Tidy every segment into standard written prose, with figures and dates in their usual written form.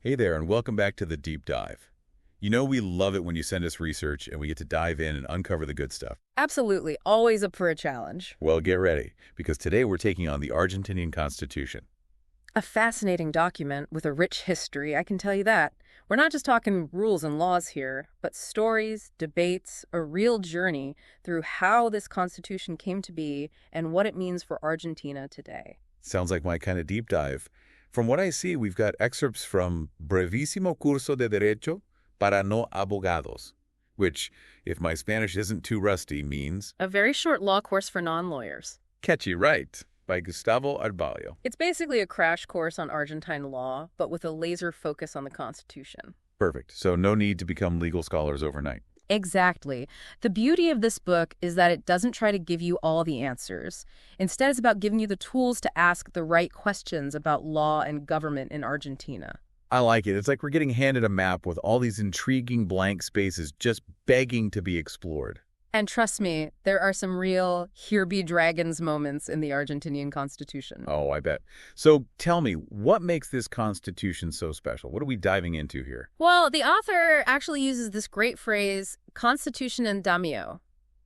Hey there, and welcome back to the Deep Dive. You know we love it when you send us research and we get to dive in and uncover the good stuff. Absolutely. Always up for a challenge. Well, get ready, because today we're taking on the Argentinian Constitution. A fascinating document with a rich history, I can tell you that. We're not just talking rules and laws here, but stories, debates, a real journey through how this constitution came to be and what it means for Argentina today. Sounds like my kind of deep dive. From what I see, we've got excerpts from Brevísimo Curso de Derecho para No Abogados, which, if my Spanish isn't too rusty, means A very short law course for non-lawyers. Catchy Right by Gustavo Arballo. It's basically a crash course on Argentine law, but with a laser focus on the Constitution. Perfect. So no need to become legal scholars overnight. Exactly. The beauty of this book is that it doesn't try to give you all the answers. Instead, it's about giving you the tools to ask the right questions about law and government in Argentina. I like it. It's like we're getting handed a map with all these intriguing blank spaces just begging to be explored. And trust me, there are some real here be dragons moments in the Argentinian Constitution. Oh, I bet. So tell me, what makes this Constitution so special? What are we diving into here? Well, the author actually uses this great phrase, Constitution and Damio,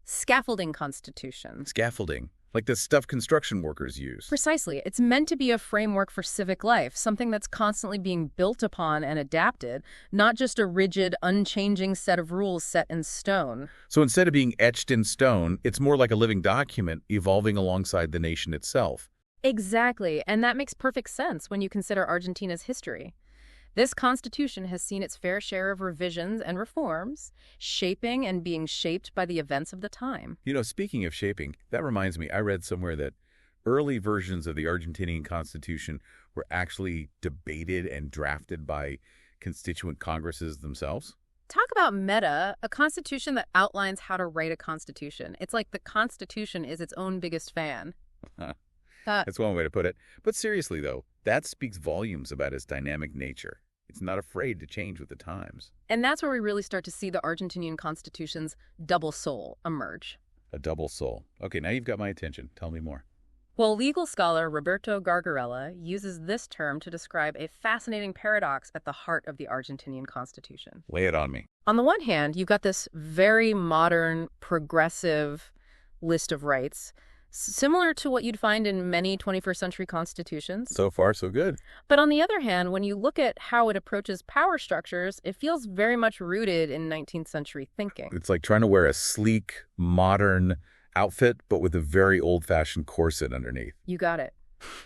scaffolding constitution. Scaffolding, like the stuff construction workers use. Precisely. It's meant to be a framework for civic life, something that's constantly being built upon and adapted, not just a rigid, unchanging set of rules set in stone. So instead of being etched in stone, it's more like a living document evolving alongside the nation itself. Exactly, and that makes perfect sense when you consider Argentina's history. This constitution has seen its fair share of revisions and reforms, shaping and being shaped by the events of the time. You know, speaking of shaping, that reminds me, I read somewhere that early versions of the Argentinian Constitution were actually debated and drafted by constituent congresses themselves. Talk about meta, a constitution that outlines how to write a constitution. It's like the Constitution is its own biggest fan. That's one way to put it. But seriously, though, that speaks volumes about its dynamic nature. It's not afraid to change with the times. And that's where we really start to see the Argentinian Constitution's double soul emerge. A double soul. Okay, now you've got my attention. Tell me more. Well, legal scholar Roberto Gargarella uses this term to describe a fascinating paradox at the heart of the Argentinian Constitution. Lay it on me. On the one hand, you've got this very modern, progressive list of rights, similar to what you'd find in many 21st century constitutions. So far, so good. But on the other hand, when you look at how it approaches power structures, it feels very much rooted in 19th century thinking. It's like trying to wear a sleek, modern outfit, but with a very old-fashioned corset underneath. You got it.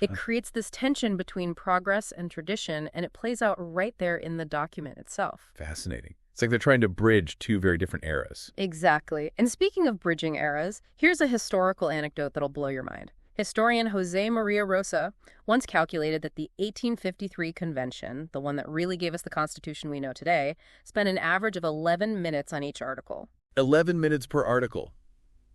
It creates this tension between progress and tradition, and it plays out right there in the document itself. Fascinating. It's like they're trying to bridge two very different eras. Exactly. And speaking of bridging eras, here's a historical anecdote that'll blow your mind. Historian Jose Maria Rosa once calculated that the 1853 convention, the one that really gave us the Constitution we know today, spent an average of 11 minutes on each article. 11 minutes per article.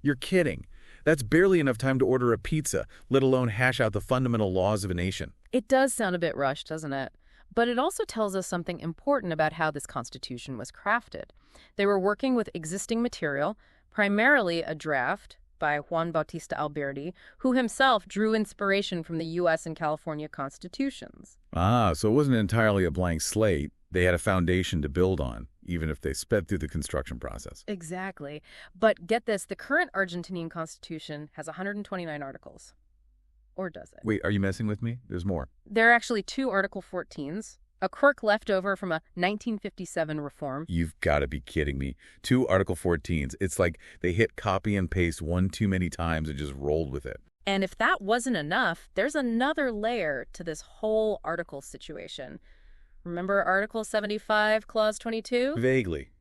You're kidding. That's barely enough time to order a pizza, let alone hash out the fundamental laws of a nation. It does sound a bit rushed, doesn't it? But it also tells us something important about how this Constitution was crafted. They were working with existing material, primarily a draft by Juan Bautista Alberti, who himself drew inspiration from the U.S. and California constitutions. Ah, so it wasn't entirely a blank slate. They had a foundation to build on, even if they sped through the construction process. Exactly. But get this, the current Argentinian Constitution has 129 articles. Or does it? Wait, are you messing with me? There's more. There are actually 2 Article 14s, a quirk left over from a 1957 reform. You've got to be kidding me. 2 Article 14s. It's like they hit copy and paste one too many times and just rolled with it. And if that wasn't enough, there's another layer to this whole article situation. Remember Article 75, Clause 22? Vaguely.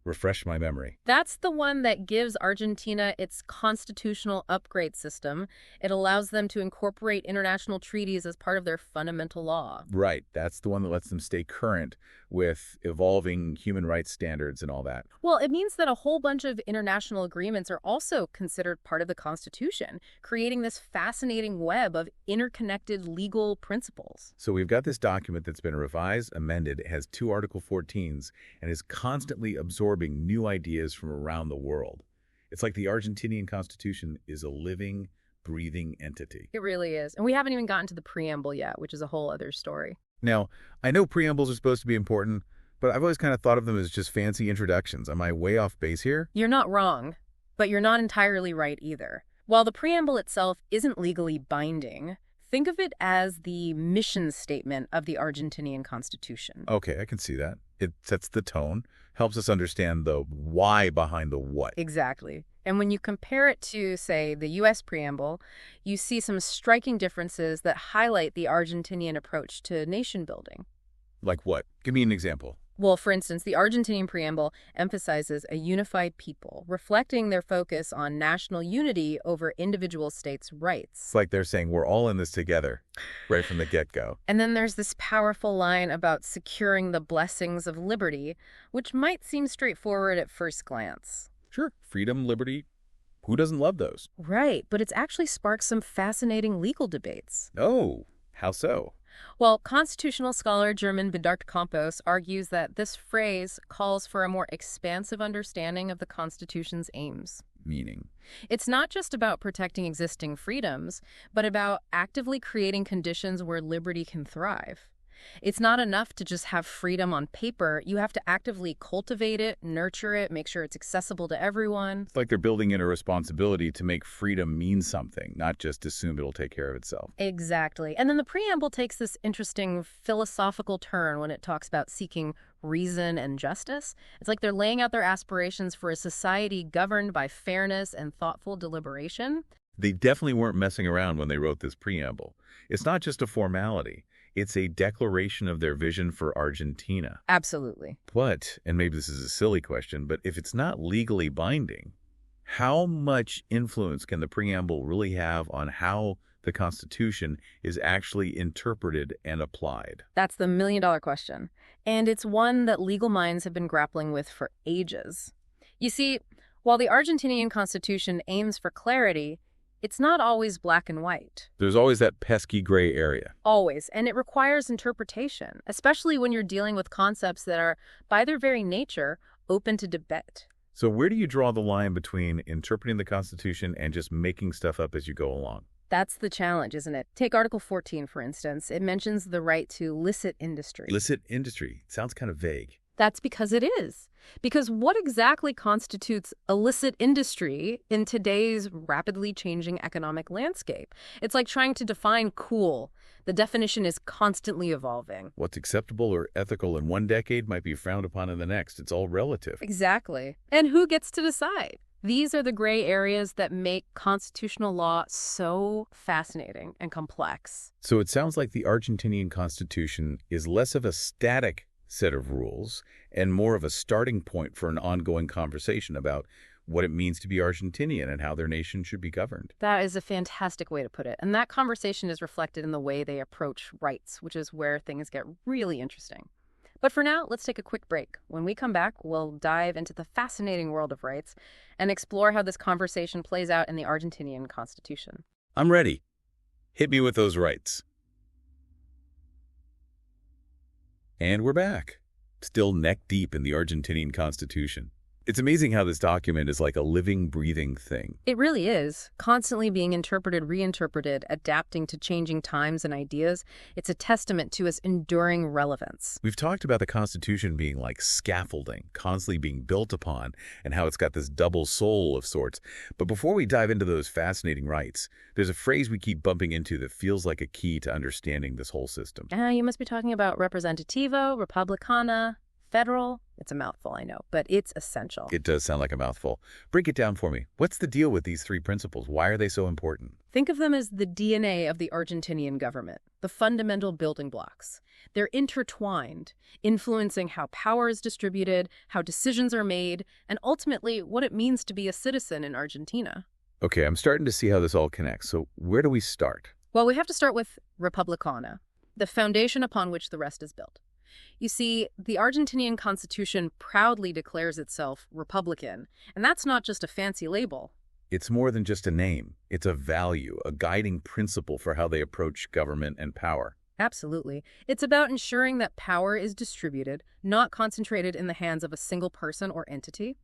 Refresh my memory. That's the one that gives Argentina its constitutional upgrade system. It allows them to incorporate international treaties as part of their fundamental law. Right. That's the one that lets them stay current with evolving human rights standards and all that. Well, it means that a whole bunch of international agreements are also considered part of the Constitution, creating this fascinating web of interconnected legal principles. So we've got this document that's been revised, amended, it has 2 Article 14s, and is constantly absorbing new ideas from around the world. It's like the Argentinian Constitution is a living, breathing entity. It really is. And we haven't even gotten to the preamble yet, which is a whole other story. Now, I know preambles are supposed to be important, but I've always kind of thought of them as just fancy introductions. Am I way off base here? You're not wrong, but you're not entirely right either. While the preamble itself isn't legally binding, think of it as the mission statement of the Argentinian Constitution. Okay, I can see that. It sets the tone, helps us understand the why behind the what. Exactly. And when you compare it to, say, the U.S. preamble, you see some striking differences that highlight the Argentinian approach to nation building. Like what? Give me an example. Well, for instance, the Argentinian preamble emphasizes a unified people, reflecting their focus on national unity over individual states' rights. It's like they're saying we're all in this together, right from the get-go. And then there's this powerful line about securing the blessings of liberty, which might seem straightforward at first glance. Sure, freedom, liberty, who doesn't love those? Right, but it's actually sparked some fascinating legal debates. Oh, how so? Well, constitutional scholar German Bedart Campos argues that this phrase calls for a more expansive understanding of the Constitution's aims. Meaning? It's not just about protecting existing freedoms, but about actively creating conditions where liberty can thrive. It's not enough to just have freedom on paper. You have to actively cultivate it, nurture it, make sure it's accessible to everyone. It's like they're building in a responsibility to make freedom mean something, not just assume it'll take care of itself. Exactly. And then the preamble takes this interesting philosophical turn when it talks about seeking reason and justice. It's like they're laying out their aspirations for a society governed by fairness and thoughtful deliberation. They definitely weren't messing around when they wrote this preamble. It's not just a formality. It's a declaration of their vision for Argentina. Absolutely. But, and maybe this is a silly question, but if it's not legally binding, how much influence can the preamble really have on how the Constitution is actually interpreted and applied? That's the million-dollar question. And it's one that legal minds have been grappling with for ages. You see, while the Argentinian Constitution aims for clarity, it's not always black and white. There's always that pesky gray area. Always. And it requires interpretation, especially when you're dealing with concepts that are, by their very nature, open to debate. So where do you draw the line between interpreting the Constitution and just making stuff up as you go along? That's the challenge, isn't it? Take Article 14, for instance. It mentions the right to licit industry. Licit industry. Sounds kind of vague. That's because it is. Because what exactly constitutes illicit industry in today's rapidly changing economic landscape? It's like trying to define cool. The definition is constantly evolving. What's acceptable or ethical in one decade might be frowned upon in the next. It's all relative. Exactly. And who gets to decide? These are the gray areas that make constitutional law so fascinating and complex. So it sounds like the Argentinian Constitution is less of a static set of rules and more of a starting point for an ongoing conversation about what it means to be Argentinian and how their nation should be governed. That is a fantastic way to put it. And that conversation is reflected in the way they approach rights, which is where things get really interesting. But for now, let's take a quick break. When we come back, we'll dive into the fascinating world of rights and explore how this conversation plays out in the Argentinian Constitution. I'm ready. Hit me with those rights. And we're back, still neck deep in the Argentinian Constitution. It's amazing how this document is like a living, breathing thing. It really is, constantly being interpreted, reinterpreted, adapting to changing times and ideas. It's a testament to its enduring relevance. We've talked about the Constitution being like scaffolding, constantly being built upon, and how it's got this double soul of sorts. But before we dive into those fascinating rights, there's a phrase we keep bumping into that feels like a key to understanding this whole system. You must be talking about representativo, republicana, federal. It's a mouthful, I know, but it's essential. It does sound like a mouthful. Break it down for me. What's the deal with these three principles? Why are they so important? Think of them as the DNA of the Argentinian government, the fundamental building blocks. They're intertwined, influencing how power is distributed, how decisions are made, and ultimately what it means to be a citizen in Argentina. Okay, I'm starting to see how this all connects. So where do we start? Well, we have to start with republicana, the foundation upon which the rest is built. You see, the Argentinian Constitution proudly declares itself Republican, and that's not just a fancy label. It's more than just a name. It's a value, a guiding principle for how they approach government and power. Absolutely. It's about ensuring that power is distributed, not concentrated in the hands of a single person or entity.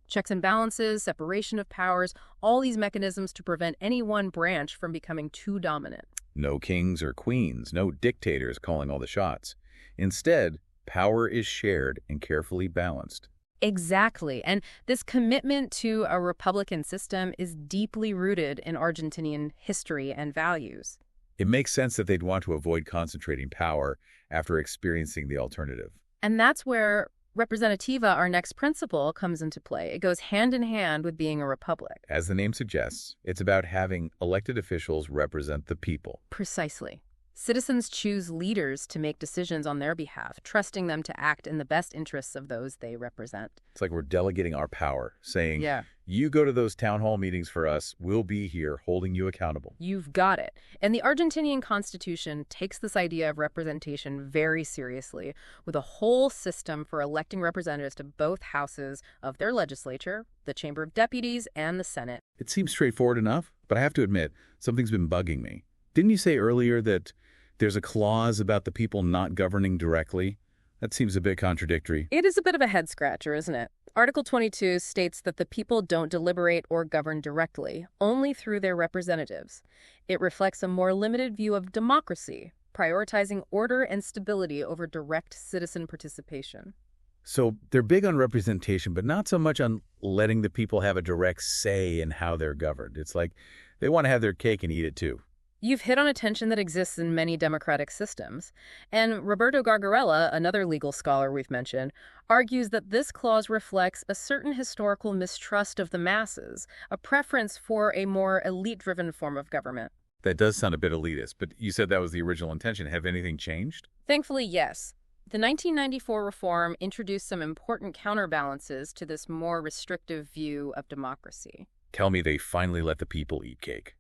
Checks and balances, separation of powers, all these mechanisms to prevent any one branch from becoming too dominant. No kings or queens, no dictators calling all the shots. Instead, power is shared and carefully balanced. Exactly. And this commitment to a republican system is deeply rooted in Argentinian history and values. It makes sense that they'd want to avoid concentrating power after experiencing the alternative. And that's where representativa, our next principle, comes into play. It goes hand in hand with being a republic. As the name suggests, it's about having elected officials represent the people. Precisely. Citizens choose leaders to make decisions on their behalf, trusting them to act in the best interests of those they represent. It's like we're delegating our power, saying, Yeah. you go to those town hall meetings for us, we'll be here holding you accountable. You've got it. And the Argentinian Constitution takes this idea of representation very seriously, with a whole system for electing representatives to both houses of their legislature, the Chamber of Deputies, and the Senate. It seems straightforward enough, but I have to admit, something's been bugging me. Didn't you say earlier that there's a clause about the people not governing directly? That seems a bit contradictory. It is a bit of a head-scratcher, isn't it? Article 22 states that the people don't deliberate or govern directly, only through their representatives. It reflects a more limited view of democracy, prioritizing order and stability over direct citizen participation. So they're big on representation, but not so much on letting the people have a direct say in how they're governed. It's like they want to have their cake and eat it too. You've hit on a tension that exists in many democratic systems. And Roberto Gargarella, another legal scholar we've mentioned, argues that this clause reflects a certain historical mistrust of the masses, a preference for a more elite-driven form of government. That does sound a bit elitist, but you said that was the original intention. Have anything changed? Thankfully, yes. The 1994 reform introduced some important counterbalances to this more restrictive view of democracy. Tell me they finally let the people eat cake.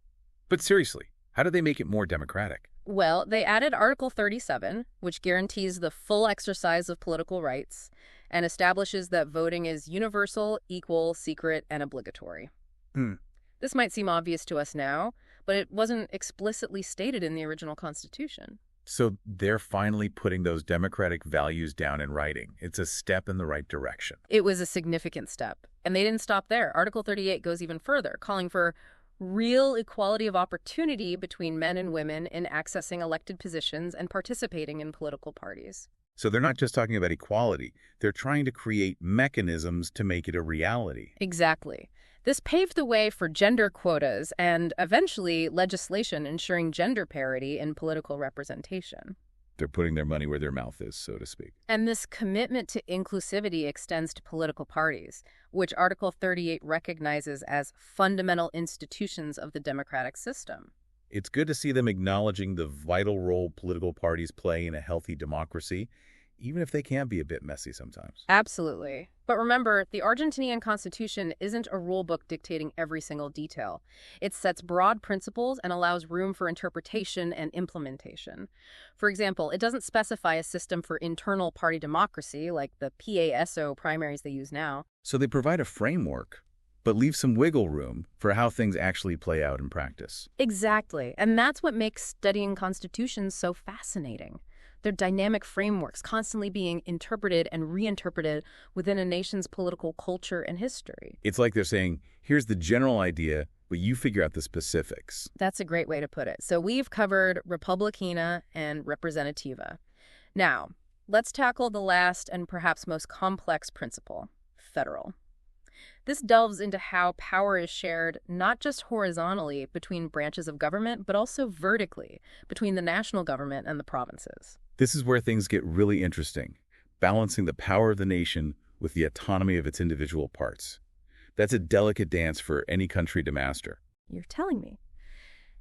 But seriously, how do they make it more democratic? Well, they added Article 37, which guarantees the full exercise of political rights and establishes that voting is universal, equal, secret, and obligatory. This might seem obvious to us now, but it wasn't explicitly stated in the original Constitution. So they're finally putting those democratic values down in writing. It's a step in the right direction. It was a significant step. And they didn't stop there. Article 38 goes even further, calling for real equality of opportunity between men and women in accessing elected positions and participating in political parties. So they're not just talking about equality. They're trying to create mechanisms to make it a reality. Exactly. This paved the way for gender quotas and eventually legislation ensuring gender parity in political representation. They're putting their money where their mouth is, so to speak. And this commitment to inclusivity extends to political parties, which Article 38 recognizes as fundamental institutions of the democratic system. It's good to see them acknowledging the vital role political parties play in a healthy democracy, even if they can be a bit messy sometimes. Absolutely. But remember, the Argentinian Constitution isn't a rule book dictating every single detail. It sets broad principles and allows room for interpretation and implementation. For example, it doesn't specify a system for internal party democracy like the PASO primaries they use now. So they provide a framework, but leave some wiggle room for how things actually play out in practice. Exactly. And that's what makes studying constitutions so fascinating. They're dynamic frameworks constantly being interpreted and reinterpreted within a nation's political culture and history. It's like they're saying, here's the general idea, but you figure out the specifics. That's a great way to put it. So we've covered Republicana and Representativa. Now, let's tackle the last and perhaps most complex principle, federal. This delves into how power is shared not just horizontally between branches of government, but also vertically between the national government and the provinces. This is where things get really interesting, balancing the power of the nation with the autonomy of its individual parts. That's a delicate dance for any country to master. You're telling me.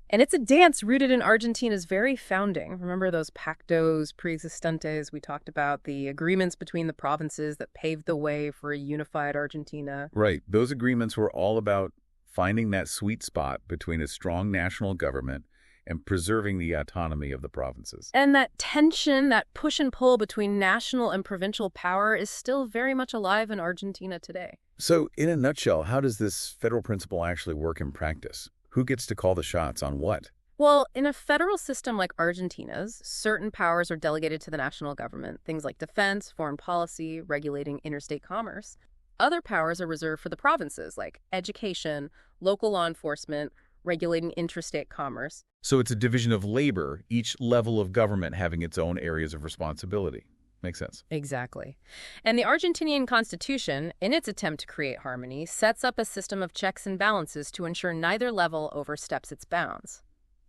And it's a dance rooted in Argentina's very founding. Remember those pactos preexistentes we talked about, the agreements between the provinces that paved the way for a unified Argentina? Right. Those agreements were all about finding that sweet spot between a strong national government and preserving the autonomy of the provinces. And that tension, that push and pull between national and provincial power is still very much alive in Argentina today. So, in a nutshell, how does this federal principle actually work in practice? Who gets to call the shots on what? Well, in a federal system like Argentina's, certain powers are delegated to the national government, things like defense, foreign policy, regulating interstate commerce. Other powers are reserved for the provinces, like education, local law enforcement, regulating interstate commerce. So it's a division of labor, each level of government having its own areas of responsibility. Makes sense. Exactly. And the Argentinian constitution, in its attempt to create harmony, sets up a system of checks and balances to ensure neither level oversteps its bounds.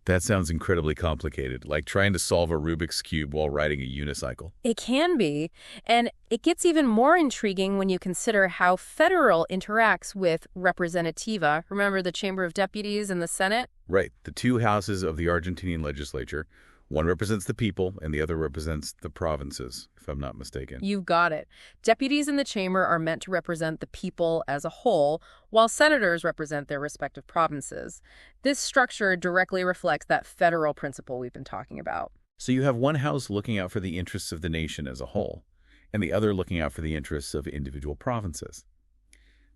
That sounds incredibly complicated, like trying to solve a Rubik's Cube while riding a unicycle. It can be, and it gets even more intriguing when you consider how federal interacts with Representativa. Remember the Chamber of Deputies and the Senate? Right. The two houses of the Argentinian legislature. One represents the people, and the other represents the provinces, if I'm not mistaken. You've got it. Deputies in the chamber are meant to represent the people as a whole, while senators represent their respective provinces. This structure directly reflects that federal principle we've been talking about. So you have one house looking out for the interests of the nation as a whole, and the other looking out for the interests of individual provinces.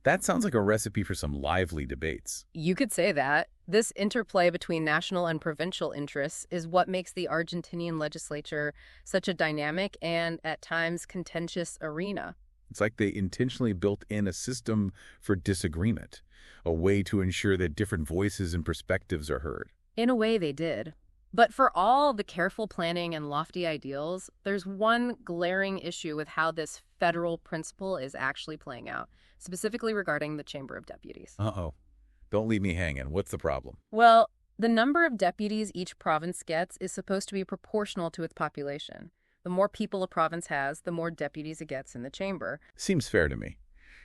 That sounds like a recipe for some lively debates. You could say that. This interplay between national and provincial interests is what makes the Argentinian legislature such a dynamic and, at times, contentious arena. It's like they intentionally built in a system for disagreement, a way to ensure that different voices and perspectives are heard. In a way, they did. But for all the careful planning and lofty ideals, there's one glaring issue with how this federal principle is actually playing out, specifically regarding the Chamber of Deputies. Uh-oh. Don't leave me hanging. What's the problem? Well, the number of deputies each province gets is supposed to be proportional to its population. The more people a province has, the more deputies it gets in the chamber. Seems fair to me.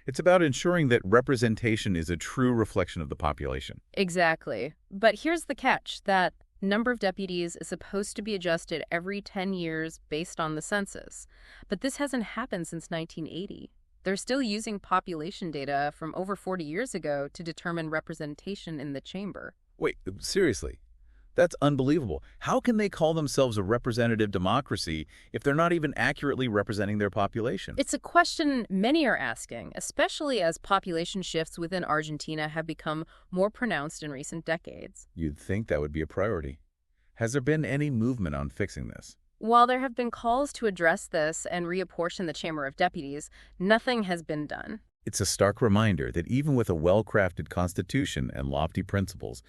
It's about ensuring that representation is a true reflection of the population. Exactly. But here's the catch, that number of deputies is supposed to be adjusted every 10 years based on the census. But this hasn't happened since 1980. They're still using population data from over 40 years ago to determine representation in the chamber. Wait, seriously? That's unbelievable. How can they call themselves a representative democracy if they're not even accurately representing their population? It's a question many are asking, especially as population shifts within Argentina have become more pronounced in recent decades. You'd think that would be a priority. Has there been any movement on fixing this? While there have been calls to address this and reapportion the Chamber of Deputies, nothing has been done. It's a stark reminder that even with a well-crafted constitution and lofty principles,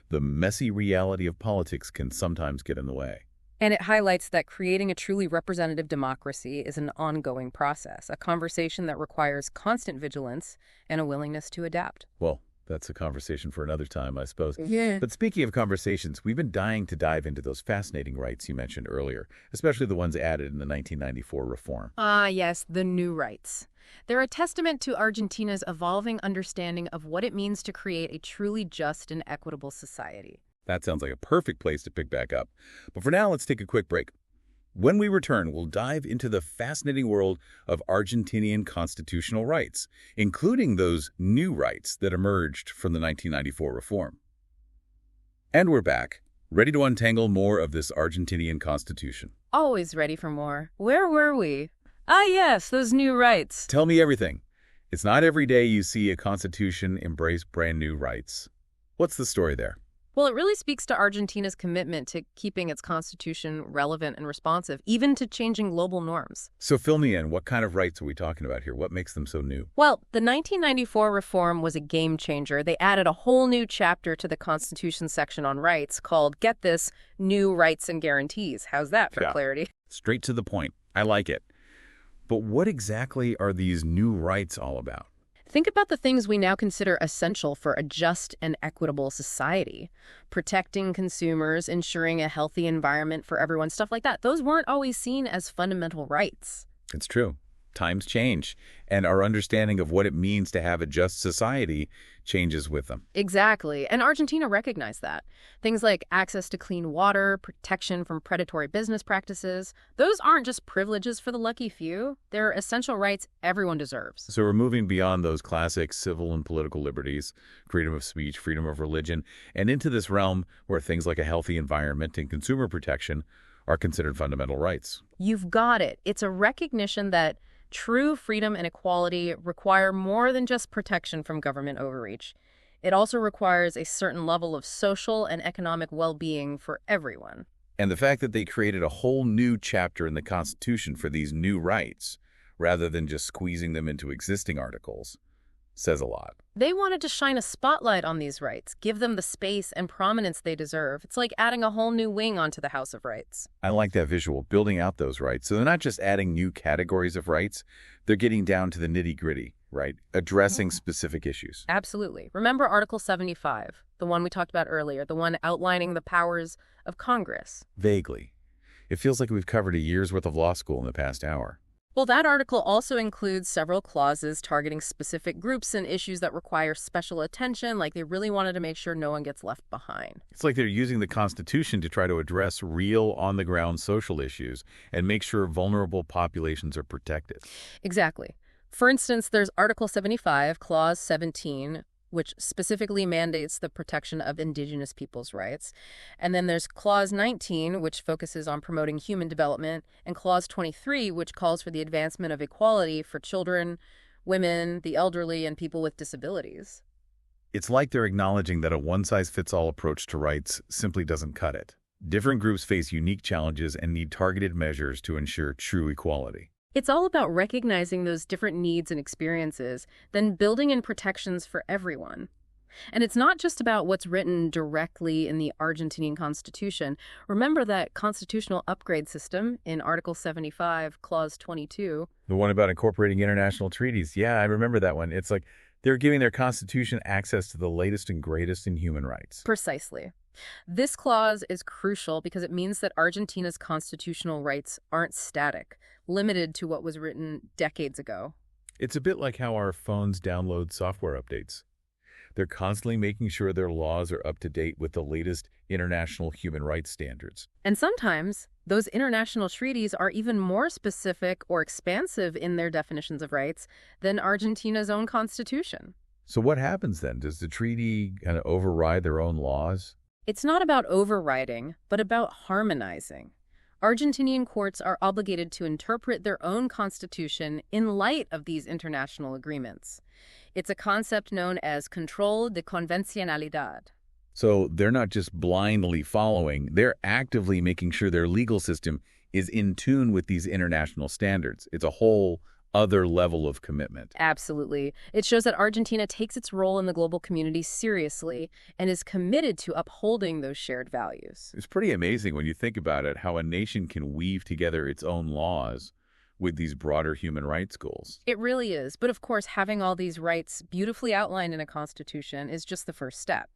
the messy reality of politics can sometimes get in the way. And it highlights that creating a truly representative democracy is an ongoing process, a conversation that requires constant vigilance and a willingness to adapt. Well, that's a conversation for another time, I suppose. Yeah. But speaking of conversations, we've been dying to dive into those fascinating rights you mentioned earlier, especially the ones added in the 1994 reform. Yes, the new rights. They're a testament to Argentina's evolving understanding of what it means to create a truly just and equitable society. That sounds like a perfect place to pick back up. But for now, let's take a quick break. When we return, we'll dive into the fascinating world of Argentinian constitutional rights, including those new rights that emerged from the 1994 reform. And we're back, ready to untangle more of this Argentinian constitution. Always ready for more. Where were we? Yes, those new rights. Tell me everything. It's not every day you see a constitution embrace brand new rights. What's the story there? Well, it really speaks to Argentina's commitment to keeping its constitution relevant and responsive, even to changing global norms. So fill me in. What kind of rights are we talking about here? What makes them so new? Well, the 1994 reform was a game changer. They added a whole new chapter to the Constitution section on rights called, get this, New Rights and Guarantees. How's that for clarity? Straight to the point. I like it. But what exactly are these new rights all about? Think about the things we now consider essential for a just and equitable society. Protecting consumers, ensuring a healthy environment for everyone, stuff like that. Those weren't always seen as fundamental rights. It's true. Times change, and our understanding of what it means to have a just society changes with them. Exactly. And Argentina recognized that. Things like access to clean water, protection from predatory business practices, those aren't just privileges for the lucky few. They're essential rights everyone deserves. So we're moving beyond those classic civil and political liberties, freedom of speech, freedom of religion, and into this realm where things like a healthy environment and consumer protection are considered fundamental rights. You've got it. It's a recognition that true freedom and equality require more than just protection from government overreach. It also requires a certain level of social and economic well-being for everyone. And the fact that they created a whole new chapter in the Constitution for these new rights, rather than just squeezing them into existing articles, Says a lot. They wanted to shine a spotlight on these rights, give them the space and prominence they deserve. It's like adding a whole new wing onto the House of Rights. I like that visual, building out those rights. So they're not just adding new categories of rights, they're getting down to the nitty-gritty, right? Addressing specific issues. Absolutely. Remember Article 75, the one we talked about earlier, the one outlining the powers of Congress? Vaguely. It feels like we've covered a year's worth of law school in the past hour. Well, that article also includes several clauses targeting specific groups and issues that require special attention, like they really wanted to make sure no one gets left behind. It's like they're using the Constitution to try to address real, on-the-ground social issues and make sure vulnerable populations are protected. Exactly. For instance, there's Article 75, Clause 17, which specifically mandates the protection of indigenous peoples' rights. And then there's Clause 19, which focuses on promoting human development, and Clause 23, which calls for the advancement of equality for children, women, the elderly, and people with disabilities. It's like they're acknowledging that a one-size-fits-all approach to rights simply doesn't cut it. Different groups face unique challenges and need targeted measures to ensure true equality. It's all about recognizing those different needs and experiences, then building in protections for everyone. And it's not just about what's written directly in the Argentinian Constitution. Remember that constitutional upgrade system in Article 75, Clause 22. The one about incorporating international treaties. Yeah, I remember that one. It's like they're giving their Constitution access to the latest and greatest in human rights. Precisely. This clause is crucial because it means that Argentina's constitutional rights aren't static, limited to what was written decades ago. It's a bit like how our phones download software updates. They're constantly making sure their laws are up to date with the latest international human rights standards. And sometimes those international treaties are even more specific or expansive in their definitions of rights than Argentina's own constitution. So what happens then? Does the treaty kind of override their own laws? It's not about overriding, but about harmonizing. Argentinian courts are obligated to interpret their own constitution in light of these international agreements. It's a concept known as control de convencionalidad. So they're not just blindly following, they're actively making sure their legal system is in tune with these international standards. It's a whole other level of commitment. Absolutely. It shows that Argentina takes its role in the global community seriously and is committed to upholding those shared values. It's pretty amazing when you think about it, how a nation can weave together its own laws with these broader human rights goals. It really is. But of course, having all these rights beautifully outlined in a constitution is just the first step.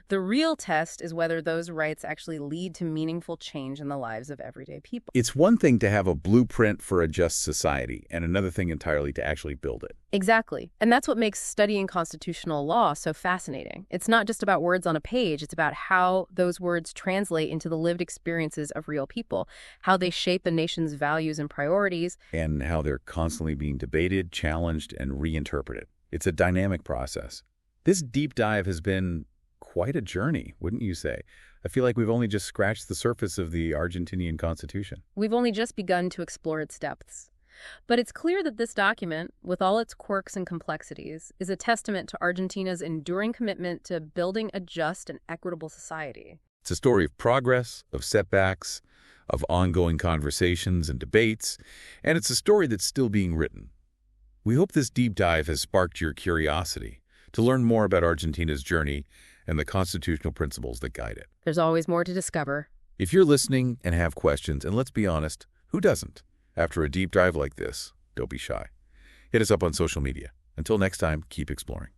The real test is whether those rights actually lead to meaningful change in the lives of everyday people. It's one thing to have a blueprint for a just society, and another thing entirely to actually build it. Exactly. And that's what makes studying constitutional law so fascinating. It's not just about words on a page. It's about how those words translate into the lived experiences of real people, how they shape a nation's values and priorities, And how they're constantly being debated, challenged, and reinterpreted. It's a dynamic process. This deep dive has been quite a journey, wouldn't you say? I feel like we've only just scratched the surface of the Argentinian Constitution. We've only just begun to explore its depths. But it's clear that this document, with all its quirks and complexities, is a testament to Argentina's enduring commitment to building a just and equitable society. It's a story of progress, of setbacks, of ongoing conversations and debates, and it's a story that's still being written. We hope this deep dive has sparked your curiosity to learn more about Argentina's journey and the constitutional principles that guide it. There's always more to discover. If you're listening and have questions, and let's be honest, who doesn't? After a deep dive like this, don't be shy. Hit us up on social media. Until next time, keep exploring.